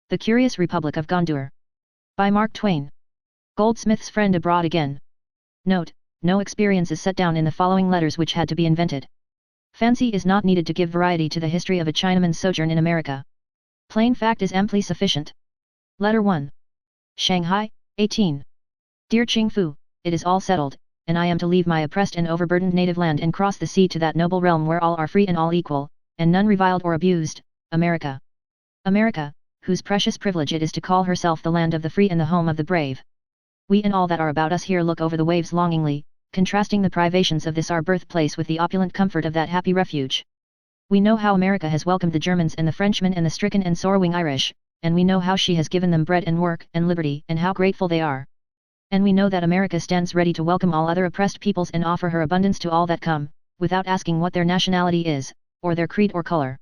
The Curious Republic of Gondour. By Mark Twain. Goldsmith's friend abroad again. Note: no experience is set down in the following letters which had to be invented. Fancy is not needed to give variety to the history of a Chinaman's sojourn in America. Plain fact is amply sufficient. Letter 1. Shanghai, 18. Dear Ching Fu, it is all settled, and I am to leave my oppressed and overburdened native land and cross the sea to that noble realm where all are free and all equal, and none reviled or abused, America. America, whose precious privilege it is to call herself the land of the free and the home of the brave. We and all that are about us here look over the waves longingly, contrasting the privations of this our birthplace with the opulent comfort of that happy refuge. We know how America has welcomed the Germans and the Frenchmen and the stricken and sorrowing Irish, and we know how she has given them bread and work and liberty and how grateful they are. And we know that America stands ready to welcome all other oppressed peoples and offer her abundance to all that come, without asking what their nationality is, or their creed or color.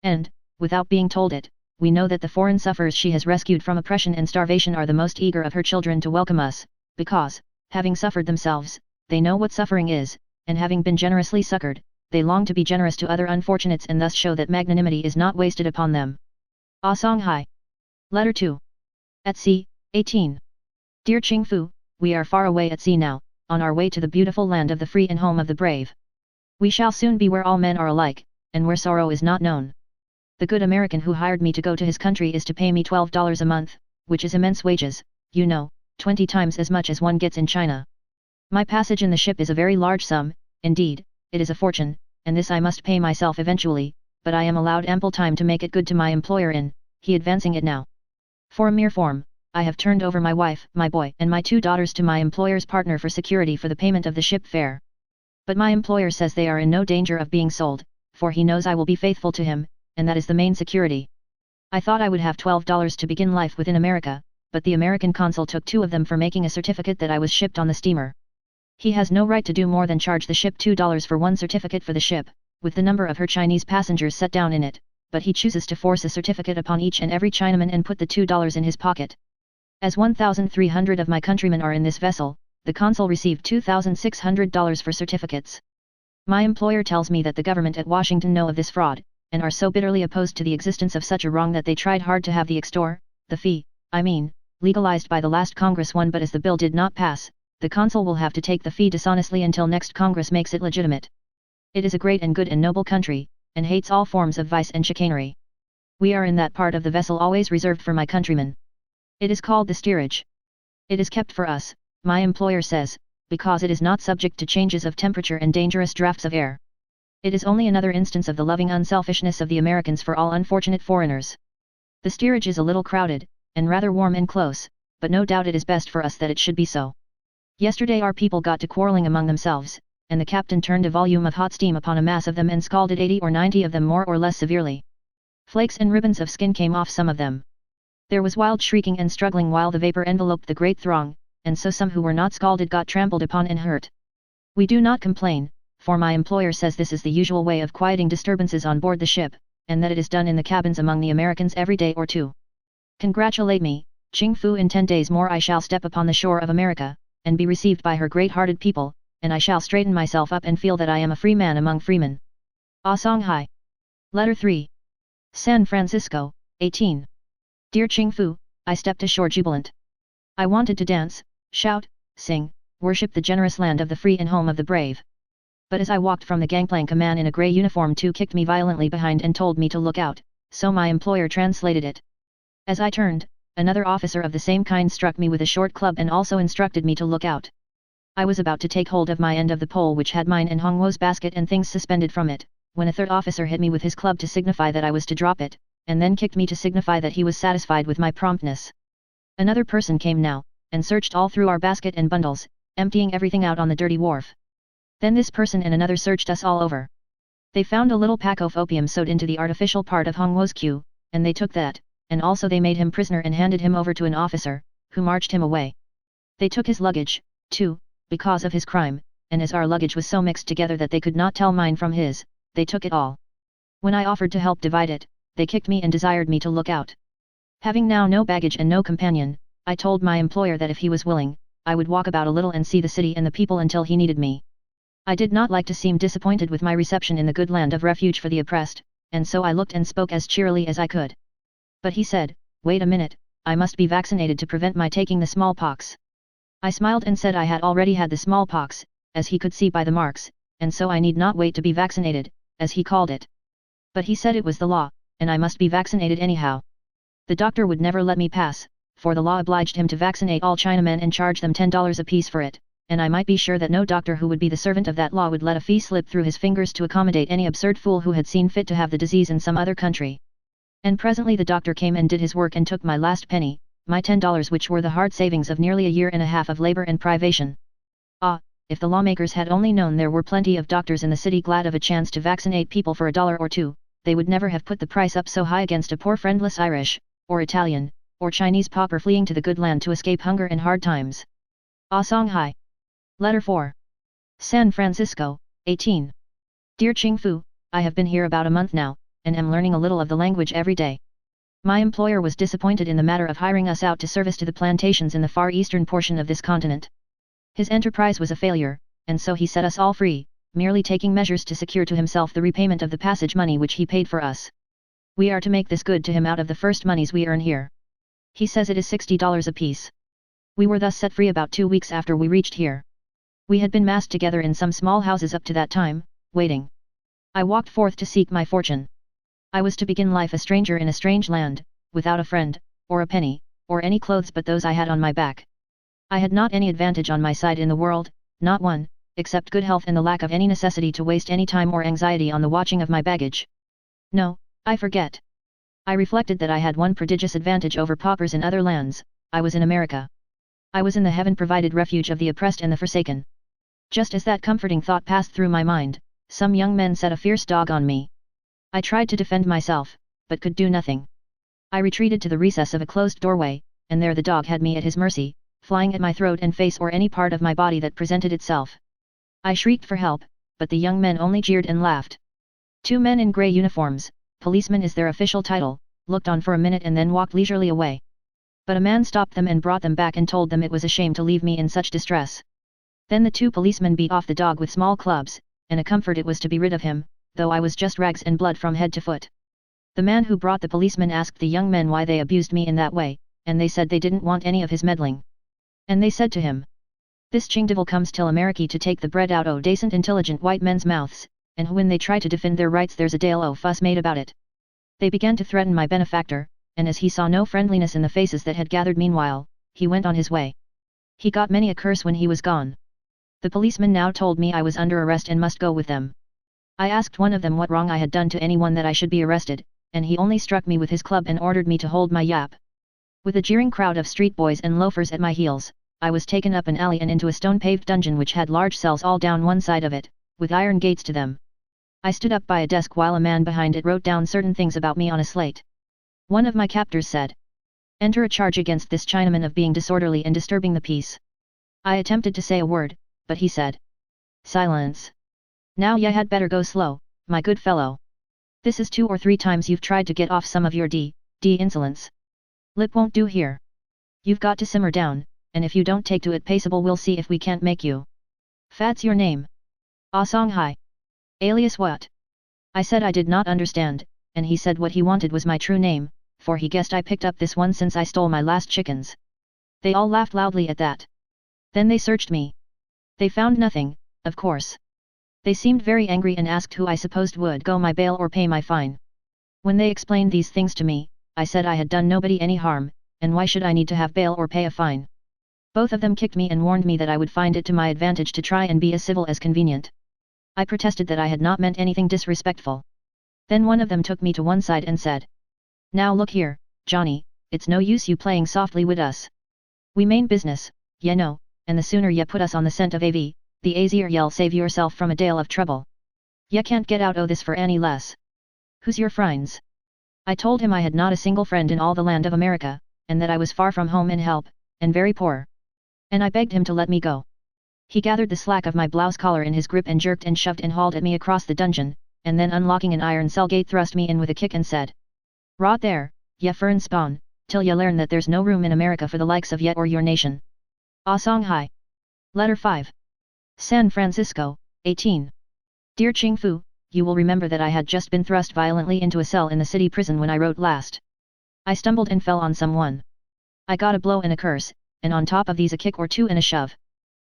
And, without being told it, we know that the foreign sufferers she has rescued from oppression and starvation are the most eager of her children to welcome us, because, having suffered themselves, they know what suffering is, and having been generously succored, they long to be generous to other unfortunates and thus show that magnanimity is not wasted upon them. Shanghai. Letter 2. At sea, 18. Dear Ching Fu, we are far away at sea now, on our way to the beautiful land of the free and home of the brave. We shall soon be where all men are alike, and where sorrow is not known. The good American who hired me to go to his country is to pay me $12 a month, which is immense wages, 20 times as much as one gets in China. My passage in the ship is a very large sum, indeed, it is a fortune, and this I must pay myself eventually, but I am allowed ample time to make it good to my employer he advancing it now. For a mere form, I have turned over my wife, my boy and my 2 daughters to my employer's partner for security for the payment of the ship fare. But my employer says they are in no danger of being sold, for he knows I will be faithful to him, and that is the main security. I thought I would have $12 to begin life within America, but the American consul took 2 of them for making a certificate that I was shipped on the steamer. He has no right to do more than charge the ship $2 for one certificate for the ship, with the number of her Chinese passengers set down in it, but he chooses to force a certificate upon each and every Chinaman and put the $2 in his pocket. As 1,300 of my countrymen are in this vessel, the consul received $2,600 for certificates. My employer tells me that the government at Washington know of this fraud, and are so bitterly opposed to the existence of such a wrong that they tried hard to have the fee, legalized by the last Congress but as the bill did not pass, the consul will have to take the fee dishonestly until next Congress makes it legitimate. It is a great and good and noble country, and hates all forms of vice and chicanery. We are in that part of the vessel always reserved for my countrymen. It is called the steerage. It is kept for us, my employer says, because it is not subject to changes of temperature and dangerous drafts of air. It is only another instance of the loving unselfishness of the Americans for all unfortunate foreigners. The steerage is a little crowded, and rather warm and close, but no doubt it is best for us that it should be so. Yesterday our people got to quarreling among themselves, and the captain turned a volume of hot steam upon a mass of them and scalded 80 or 90 of them more or less severely. Flakes and ribbons of skin came off some of them. There was wild shrieking and struggling while the vapor enveloped the great throng, and so some who were not scalded got trampled upon and hurt. We do not complain, for my employer says this is the usual way of quieting disturbances on board the ship, and that it is done in the cabins among the Americans every day or 2. Congratulate me, Ching Fu. In 10 days more I shall step upon the shore of America, and be received by her great-hearted people, and I shall straighten myself up and feel that I am a free man among freemen. Shanghai. Letter 3. San Francisco, 18. Dear Ching Fu, I stepped ashore jubilant. I wanted to dance, shout, sing, worship the generous land of the free and home of the brave. But as I walked from the gangplank a man in a grey uniform kicked me violently behind and told me to look out, so my employer translated it. As I turned, another officer of the same kind struck me with a short club and also instructed me to look out. I was about to take hold of my end of the pole which had mine and Hongwo's basket and things suspended from it, when a third officer hit me with his club to signify that I was to drop it, and then kicked me to signify that he was satisfied with my promptness. Another person came now, and searched all through our basket and bundles, emptying everything out on the dirty wharf. Then this person and another searched us all over. They found a little pack of opium sewed into the artificial part of Hongwo's queue, and they took that, and also they made him prisoner and handed him over to an officer, who marched him away. They took his luggage, too, because of his crime, and as our luggage was so mixed together that they could not tell mine from his, they took it all. When I offered to help divide it, they kicked me and desired me to look out. Having now no baggage and no companion, I told my employer that if he was willing, I would walk about a little and see the city and the people until he needed me. I did not like to seem disappointed with my reception in the good land of refuge for the oppressed, and so I looked and spoke as cheerily as I could. But he said, wait a minute, I must be vaccinated to prevent my taking the smallpox. I smiled and said I had already had the smallpox, as he could see by the marks, and so I need not wait to be vaccinated, as he called it. But he said it was the law, and I must be vaccinated anyhow. The doctor would never let me pass, for the law obliged him to vaccinate all Chinamen and charge them $10 apiece for it, and I might be sure that no doctor who would be the servant of that law would let a fee slip through his fingers to accommodate any absurd fool who had seen fit to have the disease in some other country. And presently the doctor came and did his work and took my last penny, my $10, which were the hard savings of nearly a year and a half of labor and privation. Ah, if the lawmakers had only known there were plenty of doctors in the city glad of a chance to vaccinate people for $1 or $2, they would never have put the price up so high against a poor friendless Irish, or Italian, or Chinese pauper fleeing to the good land to escape hunger and hard times. Ah Songhai. Letter 4. San Francisco, 18. Dear Ching Fu, I have been here about a month now, and am learning a little of the language every day. My employer was disappointed in the matter of hiring us out to service to the plantations in the far eastern portion of this continent. His enterprise was a failure, and so he set us all free, merely taking measures to secure to himself the repayment of the passage money which he paid for us. We are to make this good to him out of the first moneys we earn here. He says it is $60 apiece. We were thus set free about 2 weeks after we reached here. We had been massed together in some small houses up to that time, waiting. I walked forth to seek my fortune. I was to begin life a stranger in a strange land, without a friend, or a penny, or any clothes but those I had on my back. I had not any advantage on my side in the world, not one, except good health and the lack of any necessity to waste any time or anxiety on the watching of my baggage. No, I forget. I reflected that I had one prodigious advantage over paupers in other lands, I was in America. I was in the heaven-provided refuge of the oppressed and the forsaken. Just as that comforting thought passed through my mind, some young men set a fierce dog on me. I tried to defend myself, but could do nothing. I retreated to the recess of a closed doorway, and there the dog had me at his mercy, flying at my throat and face or any part of my body that presented itself. I shrieked for help, but the young men only jeered and laughed. 2 men in grey uniforms, policeman is their official title, looked on for a minute and then walked leisurely away. But a man stopped them and brought them back and told them it was a shame to leave me in such distress. Then the 2 policemen beat off the dog with small clubs, and a comfort it was to be rid of him, though I was just rags and blood from head to foot. The man who brought the policeman asked the young men why they abused me in that way, and they said they didn't want any of his meddling. And they said to him, "This Ching devil comes till America to take the bread out o' decent intelligent white men's mouths, and when they try to defend their rights there's a deal o' fuss made about it." They began to threaten my benefactor, and as he saw no friendliness in the faces that had gathered meanwhile, he went on his way. He got many a curse when he was gone. The policeman now told me I was under arrest and must go with them. I asked one of them what wrong I had done to anyone that I should be arrested, and he only struck me with his club and ordered me to hold my yap. With a jeering crowd of street boys and loafers at my heels, I was taken up an alley and into a stone-paved dungeon which had large cells all down one side of it, with iron gates to them. I stood up by a desk while a man behind it wrote down certain things about me on a slate. One of my captors said, "Enter a charge against this Chinaman of being disorderly and disturbing the peace." I attempted to say a word, but he said, "Silence. Now ye had better go slow, my good fellow. This is 2 or 3 times you've tried to get off some of your d insolence. Lip won't do here. You've got to simmer down, and if you don't take to it paceable we'll see if we can't make you. Fat's your name? Ah Songhai. Alias what?" I said I did not understand, and he said what he wanted was my true name, for he guessed I picked up this one since I stole my last chickens. They all laughed loudly at that. Then they searched me. They found nothing, of course. They seemed very angry and asked who I supposed would go my bail or pay my fine. When they explained these things to me, I said I had done nobody any harm, and why should I need to have bail or pay a fine? Both of them kicked me and warned me that I would find it to my advantage to try and be as civil as convenient. I protested that I had not meant anything disrespectful. Then one of them took me to one side and said, "Now look here, Johnny, it's no use you playing softly with us. We main business, ye know, and the sooner ye put us on the scent of AV, the easier ye'll save yourself from a deal of trouble. Ye can't get out o' this for any less. Who's your friends?" I told him I had not a single friend in all the land of America, and that I was far from home and help, and very poor. And I begged him to let me go. He gathered the slack of my blouse collar in his grip and jerked and shoved and hauled at me across the dungeon, and then unlocking an iron cell gate thrust me in with a kick and said, "Rot there, ye fern spawn, till ye learn that there's no room in America for the likes of ye or your nation." Ah Songhai. Letter 5. San Francisco, 18. Dear Ching Fu, you will remember that I had just been thrust violently into a cell in the city prison when I wrote last. I stumbled and fell on someone. I got a blow and a curse, and on top of these a kick or two and a shove.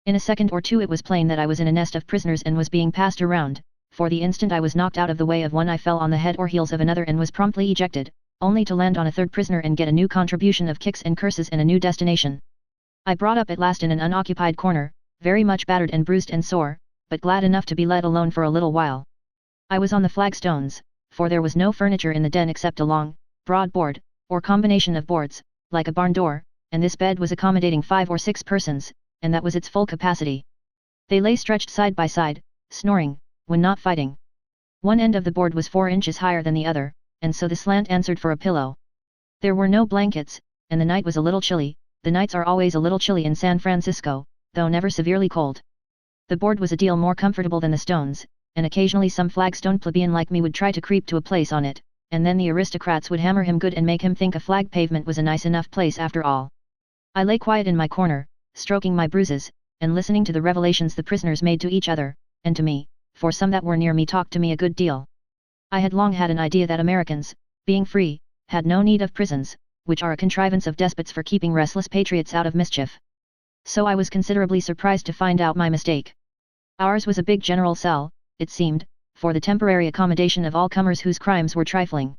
In a second or two it was plain that I was in a nest of prisoners and was being passed around. For the instant I was knocked out of the way of one, I fell on the head or heels of another and was promptly ejected, only to land on a third prisoner and get a new contribution of kicks and curses and a new destination. I brought up at last in an unoccupied corner, very much battered and bruised and sore, but glad enough to be let alone for a little while. I was on the flagstones, for there was no furniture in the den except a long, broad board, or combination of boards, like a barn door, and this bed was accommodating 5 or 6 persons, and that was its full capacity. They lay stretched side by side, snoring, when not fighting. One end of the board was 4 inches higher than the other, and so the slant answered for a pillow. There were no blankets, and the night was a little chilly. The nights are always a little chilly in San Francisco, though never severely cold. The board was a deal more comfortable than the stones, and occasionally some flagstone plebeian like me would try to creep to a place on it, and then the aristocrats would hammer him good and make him think a flag pavement was a nice enough place after all. I lay quiet in my corner, stroking my bruises, and listening to the revelations the prisoners made to each other, and to me, for some that were near me talked to me a good deal. I had long had an idea that Americans, being free, had no need of prisons, which are a contrivance of despots for keeping restless patriots out of mischief. So I was considerably surprised to find out my mistake. Ours was a big general cell, it seemed, for the temporary accommodation of all comers whose crimes were trifling.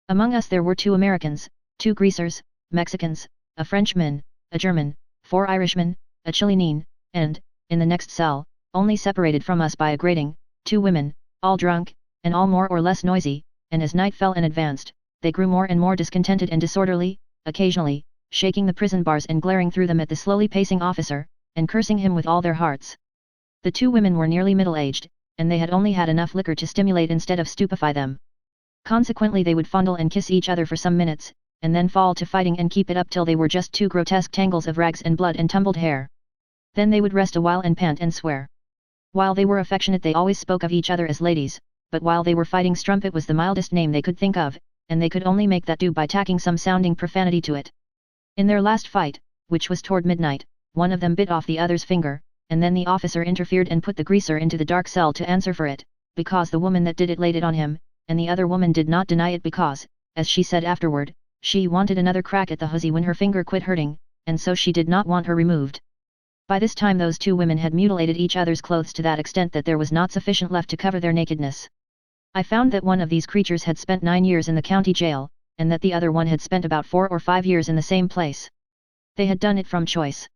Among us there were 2 Americans, 2 greasers, Mexicans, a Frenchman, a German, 4 Irishmen, a Chilean, and, in the next cell, only separated from us by a grating, 2 women, all drunk, and all more or less noisy, and as night fell and advanced, they grew more and more discontented and disorderly, occasionally, shaking the prison bars and glaring through them at the slowly pacing officer, and cursing him with all their hearts. The 2 women were nearly middle-aged, and they had only had enough liquor to stimulate instead of stupefy them. Consequently they would fondle and kiss each other for some minutes, and then fall to fighting and keep it up till they were just 2 grotesque tangles of rags and blood and tumbled hair. Then they would rest a while and pant and swear. While they were affectionate they always spoke of each other as ladies, but while they were fighting strumpet was the mildest name they could think of, and they could only make that do by tacking some sounding profanity to it. In their last fight, which was toward midnight, one of them bit off the other's finger, and then the officer interfered and put the greaser into the dark cell to answer for it, because the woman that did it laid it on him, and the other woman did not deny it because, as she said afterward, she wanted another crack at the hussy when her finger quit hurting, and so she did not want her removed. By this time those 2 women had mutilated each other's clothes to that extent that there was not sufficient left to cover their nakedness. I found that one of these creatures had spent 9 years in the county jail, and that the other one had spent about 4 or 5 years in the same place. They had done it from choice.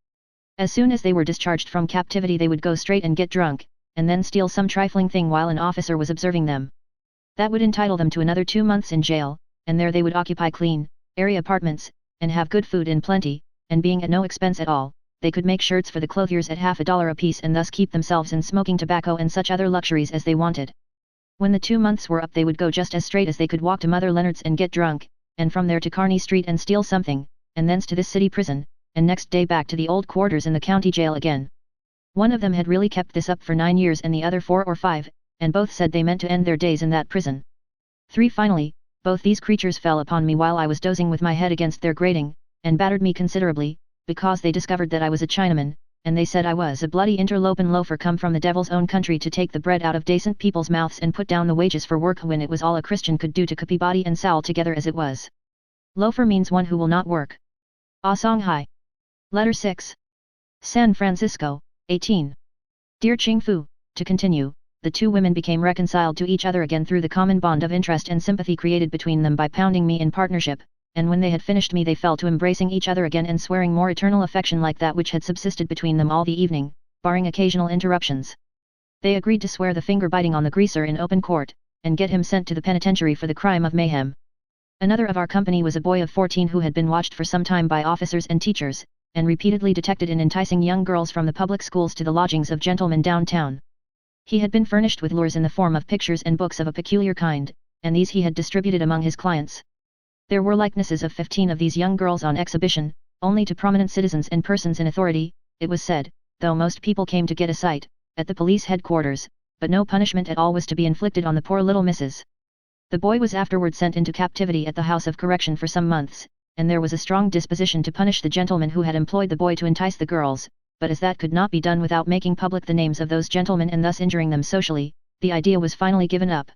As soon as they were discharged from captivity they would go straight and get drunk, and then steal some trifling thing while an officer was observing them. That would entitle them to another 2 months in jail, and there they would occupy clean, airy apartments, and have good food in plenty, and being at no expense at all, they could make shirts for the clothiers at $50 apiece and thus keep themselves in smoking tobacco and such other luxuries as they wanted. When the 2 months were up they would go just as straight as they could walk to Mother Leonard's and get drunk, and from there to Kearny Street and steal something, and thence to this city prison, and next day back to the old quarters in the county jail again. One of them had really kept this up for 9 years and the other 4 or 5, and both said they meant to end their days in that prison. 3 Finally, both these creatures fell upon me while I was dozing with my head against their grating, and battered me considerably, because they discovered that I was a Chinaman, and they said I was a bloody interlopin' loafer come from the devil's own country to take the bread out of decent people's mouths and put down the wages for work when it was all a Christian could do to copy body and soul together as it was. Loafer means one who will not work. Ah Songhai. Letter 6. San Francisco, 18. Dear Ching Fu, to continue, the 2 women became reconciled to each other again through the common bond of interest and sympathy created between them by pounding me in partnership, and when they had finished me they fell to embracing each other again and swearing more eternal affection like that which had subsisted between them all the evening, barring occasional interruptions. They agreed to swear the finger biting on the greaser in open court, and get him sent to the penitentiary for the crime of mayhem. Another of our company was a boy of 14 who had been watched for some time by officers and teachers, and repeatedly detected in enticing young girls from the public schools to the lodgings of gentlemen downtown. He had been furnished with lures in the form of pictures and books of a peculiar kind, and these he had distributed among his clients. There were likenesses of 15 of these young girls on exhibition, only to prominent citizens and persons in authority, it was said, though most people came to get a sight, at the police headquarters, but no punishment at all was to be inflicted on the poor little misses. The boy was afterward sent into captivity at the House of Correction for some months, and there was a strong disposition to punish the gentleman who had employed the boy to entice the girls, but as that could not be done without making public the names of those gentlemen and thus injuring them socially, the idea was finally given up.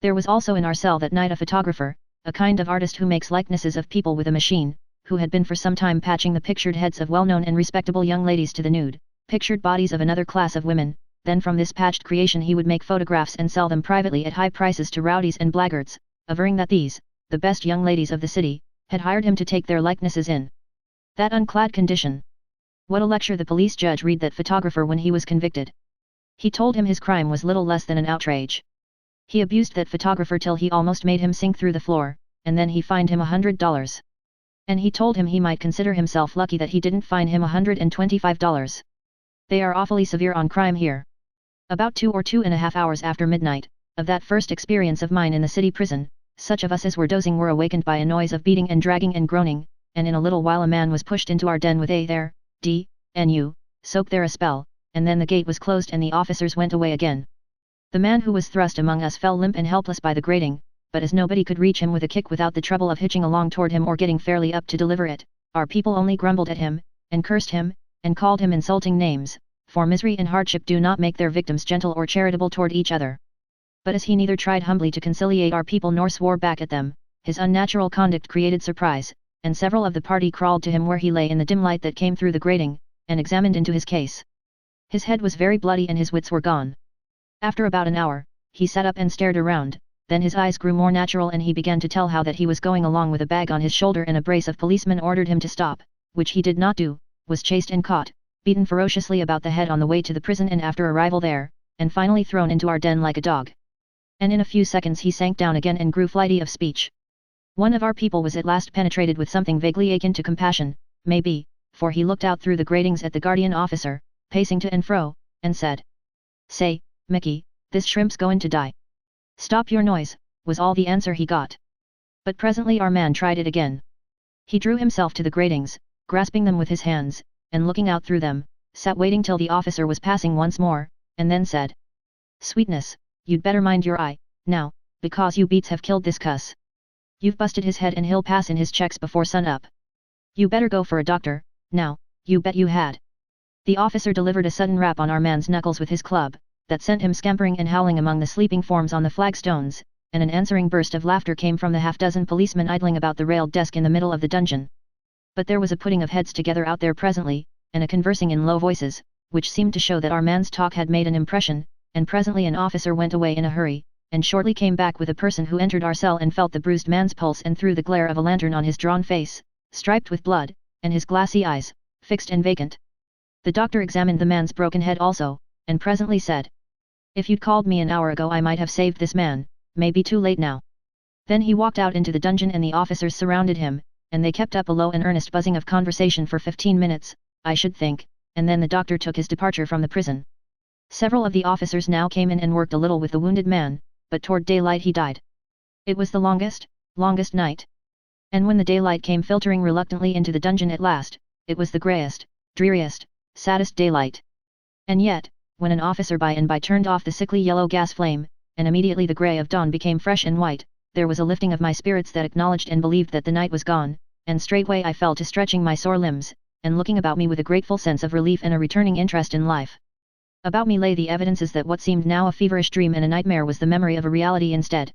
There was also in our cell that night a photographer, a kind of artist who makes likenesses of people with a machine, who had been for some time patching the pictured heads of well-known and respectable young ladies to the nude, pictured bodies of another class of women. Then from this patched creation he would make photographs and sell them privately at high prices to rowdies and blackguards, averring that these, the best young ladies of the city, had hired him to take their likenesses in that unclad condition. What a lecture the police judge read that photographer when he was convicted. He told him his crime was little less than an outrage. He abused that photographer till he almost made him sink through the floor, and then he fined him $100. And he told him he might consider himself lucky that he didn't fine him $125. They are awfully severe on crime here. About 2 or 2.5 hours after midnight, of that first experience of mine in the city prison, such of us as were dozing were awakened by a noise of beating and dragging and groaning, and in a little while a man was pushed into our den with a there, d.n.u., soak there a spell, and then the gate was closed and the officers went away again. The man who was thrust among us fell limp and helpless by the grating, but as nobody could reach him with a kick without the trouble of hitching along toward him or getting fairly up to deliver it, our people only grumbled at him, and cursed him, and called him insulting names, for misery and hardship do not make their victims gentle or charitable toward each other. But as he neither tried humbly to conciliate our people nor swore back at them, his unnatural conduct created surprise, and several of the party crawled to him where he lay in the dim light that came through the grating, and examined into his case. His head was very bloody and his wits were gone. After about an hour, he sat up and stared around, then his eyes grew more natural and he began to tell how that he was going along with a bag on his shoulder and a brace of policemen ordered him to stop, which he did not do, was chased and caught, beaten ferociously about the head on the way to the prison and after arrival there, and finally thrown into our den like a dog. And in a few seconds he sank down again and grew flighty of speech. One of our people was at last penetrated with something vaguely akin to compassion, maybe, for he looked out through the gratings at the guardian officer, pacing to and fro, and said, "Say, Mickey, this shrimp's going to die." "Stop your noise," was all the answer he got. But presently our man tried it again. He drew himself to the gratings, grasping them with his hands, and looking out through them, sat waiting till the officer was passing once more, and then said, "Sweetness, you'd better mind your eye, now, because you beats have killed this cuss. You've busted his head and he'll pass in his checks before sun up. You better go for a doctor, now, you bet you had." The officer delivered a sudden rap on our man's knuckles with his club, that sent him scampering and howling among the sleeping forms on the flagstones, and an answering burst of laughter came from the half-dozen policemen idling about the railed desk in the middle of the dungeon. But there was a putting of heads together out there presently, and a conversing in low voices, which seemed to show that our man's talk had made an impression, and presently an officer went away in a hurry, and shortly came back with a person who entered our cell and felt the bruised man's pulse and through the glare of a lantern on his drawn face, striped with blood, and his glassy eyes, fixed and vacant. The doctor examined the man's broken head also, and presently said, "If you'd called me an hour ago I might have saved this man, may be too late now." Then he walked out into the dungeon and the officers surrounded him, and they kept up a low and earnest buzzing of conversation for 15 minutes, I should think, and then the doctor took his departure from the prison. Several of the officers now came in and worked a little with the wounded man, but toward daylight he died. It was the longest night. And when the daylight came filtering reluctantly into the dungeon at last, it was the greyest, dreariest, saddest daylight. And yet, when an officer by and by turned off the sickly yellow gas flame, and immediately the grey of dawn became fresh and white, there was a lifting of my spirits that acknowledged and believed that the night was gone, and straightway I fell to stretching my sore limbs, and looking about me with a grateful sense of relief and a returning interest in life. About me lay the evidences that what seemed now a feverish dream and a nightmare was the memory of a reality instead.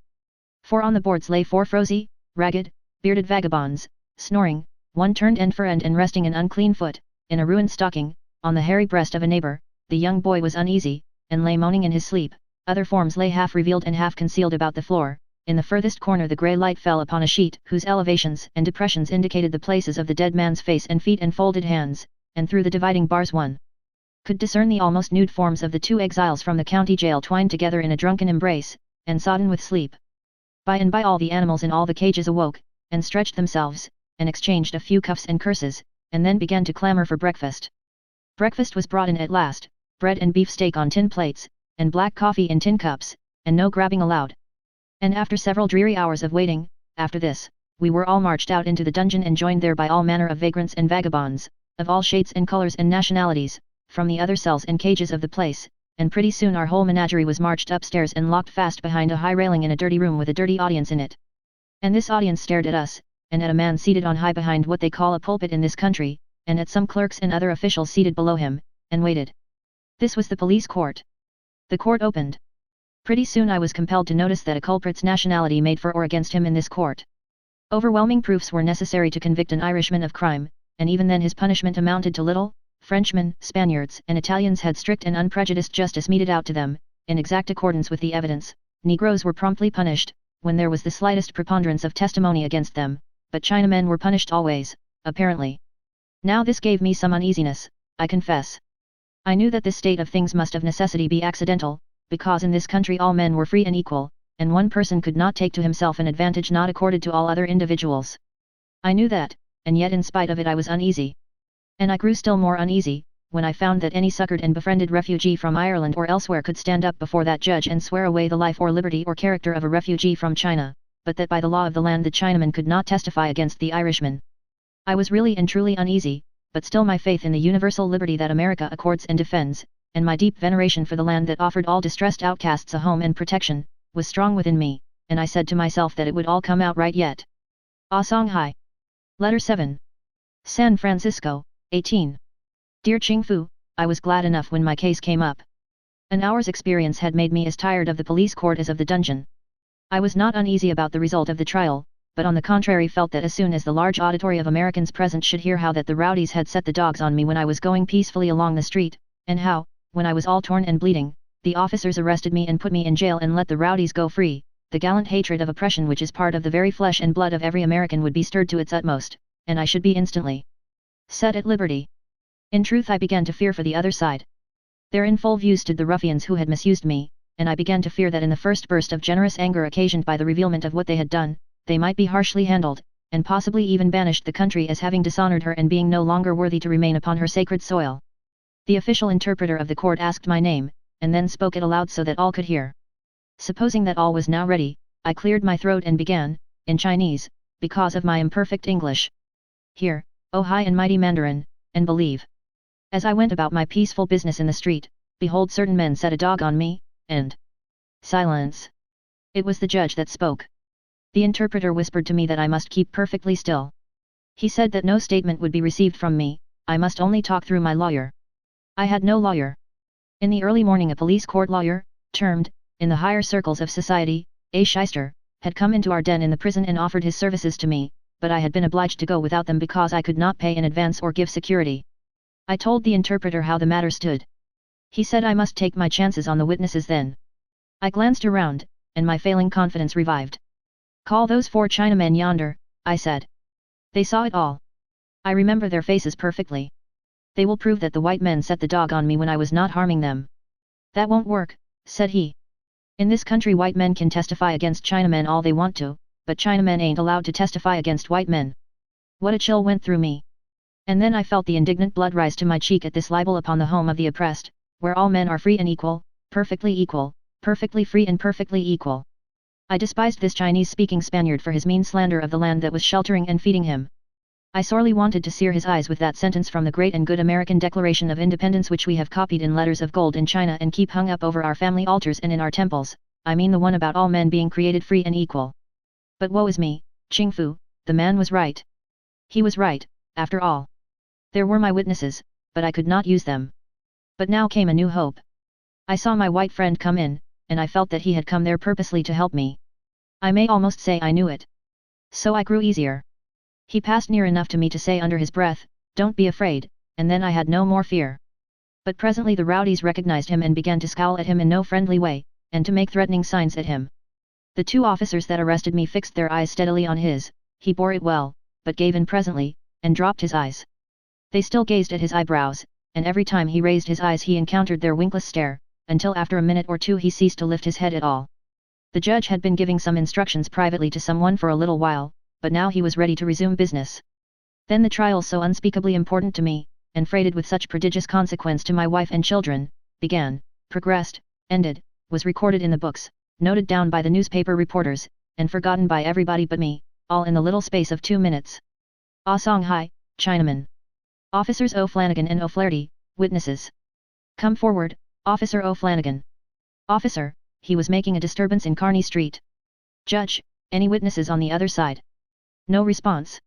For on the boards lay 4 frowsy, ragged, bearded vagabonds, snoring, one turned end for end and resting an unclean foot, in a ruined stocking, on the hairy breast of a neighbor. The young boy was uneasy, and lay moaning in his sleep. Other forms lay half revealed and half concealed about the floor. In the furthest corner the grey light fell upon a sheet whose elevations and depressions indicated the places of the dead man's face and feet and folded hands, and through the dividing bars one could discern the almost nude forms of the 2 exiles from the county jail twined together in a drunken embrace, and sodden with sleep. By and by all the animals in all the cages awoke, and stretched themselves, and exchanged a few cuffs and curses, and then began to clamour for breakfast. Breakfast was brought in at last, bread and beef steak on tin plates, and black coffee in tin cups, and no grabbing allowed. And after several dreary hours of waiting, after this, we were all marched out into the dungeon and joined there by all manner of vagrants and vagabonds, of all shades and colours and nationalities, from the other cells and cages of the place, and pretty soon our whole menagerie was marched upstairs and locked fast behind a high railing in a dirty room with a dirty audience in it. And this audience stared at us, and at a man seated on high behind what they call a pulpit in this country, and at some clerks and other officials seated below him, and waited. This was the police court. The court opened. Pretty soon I was compelled to notice that a culprit's nationality made for or against him in this court. Overwhelming proofs were necessary to convict an Irishman of crime, and even then his punishment amounted to little. Frenchmen, Spaniards, and Italians had strict and unprejudiced justice meted out to them, in exact accordance with the evidence. Negroes were promptly punished, when there was the slightest preponderance of testimony against them, but Chinamen were punished always, apparently. Now this gave me some uneasiness, I confess. I knew that this state of things must of necessity be accidental, because in this country all men were free and equal, and one person could not take to himself an advantage not accorded to all other individuals. I knew that, and yet in spite of it I was uneasy. And I grew still more uneasy, when I found that any succored and befriended refugee from Ireland or elsewhere could stand up before that judge and swear away the life or liberty or character of a refugee from China, but that by the law of the land the Chinaman could not testify against the Irishman. I was really and truly uneasy, but still my faith in the universal liberty that America accords and defends, and my deep veneration for the land that offered all distressed outcasts a home and protection, was strong within me, and I said to myself that it would all come out right yet. Shanghai. Letter 7. San Francisco, 18. Dear Ching Fu, I was glad enough when my case came up. An hour's experience had made me as tired of the police court as of the dungeon. I was not uneasy about the result of the trial, but on the contrary felt that as soon as the large auditory of Americans present should hear how that the rowdies had set the dogs on me when I was going peacefully along the street, and how, when I was all torn and bleeding, the officers arrested me and put me in jail and let the rowdies go free, the gallant hatred of oppression which is part of the very flesh and blood of every American would be stirred to its utmost, and I should be instantly set at liberty. In truth I began to fear for the other side. There in full view stood the ruffians who had misused me, and I began to fear that in the first burst of generous anger occasioned by the revealment of what they had done, they might be harshly handled, and possibly even banished the country as having dishonored her and being no longer worthy to remain upon her sacred soil. The official interpreter of the court asked my name, and then spoke it aloud so that all could hear. Supposing that all was now ready, I cleared my throat and began, in Chinese, because of my imperfect English. Hear, O high and mighty Mandarin, and believe. As I went about my peaceful business in the street, behold certain men set a dog on me, and silence. It was the judge that spoke. The interpreter whispered to me that I must keep perfectly still. He said that no statement would be received from me, I must only talk through my lawyer. I had no lawyer. In the early morning a police court lawyer, termed, in the higher circles of society, a shyster, had come into our den in the prison and offered his services to me, but I had been obliged to go without them because I could not pay in advance or give security. I told the interpreter how the matter stood. He said I must take my chances on the witnesses then. I glanced around, and my failing confidence revived. Call those 4 Chinamen yonder, I said. They saw it all. I remember their faces perfectly. They will prove that the white men set the dog on me when I was not harming them. That won't work, said he. In this country white men can testify against Chinamen all they want to, but Chinamen ain't allowed to testify against white men. What a chill went through me. And then I felt the indignant blood rise to my cheek at this libel upon the home of the oppressed, where all men are free and equal, perfectly free and perfectly equal. I despised this Chinese-speaking Spaniard for his mean slander of the land that was sheltering and feeding him. I sorely wanted to sear his eyes with that sentence from the great and good American Declaration of Independence which we have copied in letters of gold in China and keep hung up over our family altars and in our temples, I mean the one about all men being created free and equal. But woe is me, Ching Fu, the man was right. He was right, after all. There were my witnesses, but I could not use them. But now came a new hope. I saw my white friend come in, and I felt that he had come there purposely to help me. I may almost say I knew it. So I grew easier. He passed near enough to me to say under his breath, "Don't be afraid," and then I had no more fear. But presently the rowdies recognized him and began to scowl at him in no friendly way, and to make threatening signs at him. The 2 officers that arrested me fixed their eyes steadily on his, he bore it well, but gave in presently, and dropped his eyes. They still gazed at his eyebrows, and every time he raised his eyes he encountered their winkless stare, until after a minute or 2 he ceased to lift his head at all. The judge had been giving some instructions privately to someone for a little while, but now he was ready to resume business. Then the trial so unspeakably important to me, and freighted with such prodigious consequence to my wife and children, began, progressed, ended, was recorded in the books, noted down by the newspaper reporters, and forgotten by everybody but me, all in the little space of 2 minutes. Shanghai, Chinaman. Officers O'Flanagan and O'Flaherty, witnesses. Come forward, Officer O'Flanagan. Officer, he was making a disturbance in Kearny Street. Judge, any witnesses on the other side? No response.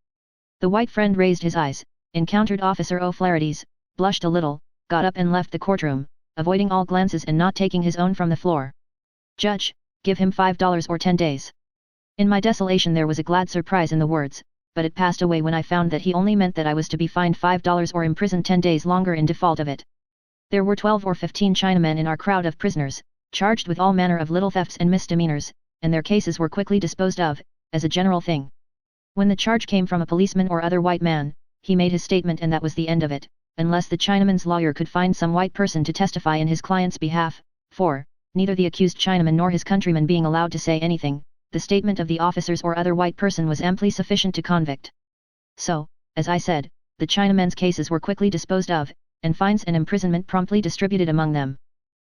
The white friend raised his eyes, encountered Officer O'Flaherty's, blushed a little, got up and left the courtroom, avoiding all glances and not taking his own from the floor. Judge, give him $5 or 10 days. In my desolation there was a glad surprise in the words, but it passed away when I found that he only meant that I was to be fined $5 or imprisoned 10 days longer in default of it. There were 12 or 15 Chinamen in our crowd of prisoners, charged with all manner of little thefts and misdemeanors, and their cases were quickly disposed of, as a general thing. When the charge came from a policeman or other white man, he made his statement and that was the end of it, unless the Chinaman's lawyer could find some white person to testify in his client's behalf, for, neither the accused Chinaman nor his countrymen being allowed to say anything, the statement of the officers or other white person was amply sufficient to convict. So, as I said, the Chinamen's cases were quickly disposed of, and fines and imprisonment promptly distributed among them.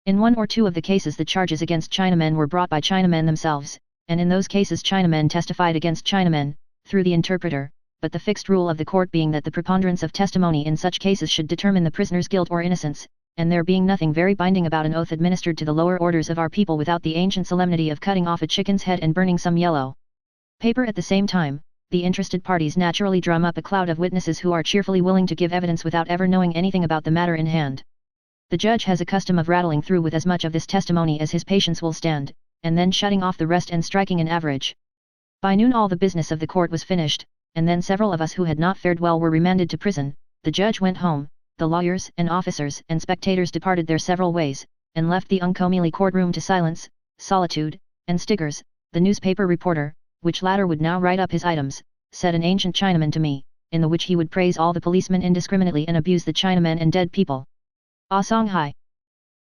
In one or two of the cases the charges against Chinamen were brought by Chinamen themselves, and in those cases Chinamen testified against Chinamen, through the interpreter, but the fixed rule of the court being that the preponderance of testimony in such cases should determine the prisoner's guilt or innocence, and there being nothing very binding about an oath administered to the lower orders of our people without the ancient solemnity of cutting off a chicken's head and burning some yellow paper at the same time, the interested parties naturally drum up a cloud of witnesses who are cheerfully willing to give evidence without ever knowing anything about the matter in hand. The judge has a custom of rattling through with as much of this testimony as his patience will stand, and then shutting off the rest and striking an average. By noon all the business of the court was finished, and then several of us who had not fared well were remanded to prison. The judge went home, the lawyers and officers and spectators departed their several ways, and left the uncomely courtroom to silence, solitude, and Stiggers, the newspaper reporter, which latter would now write up his items, said an ancient Chinaman to me, in the which he would praise all the policemen indiscriminately and abuse the Chinamen and dead people. Ah Song Hai.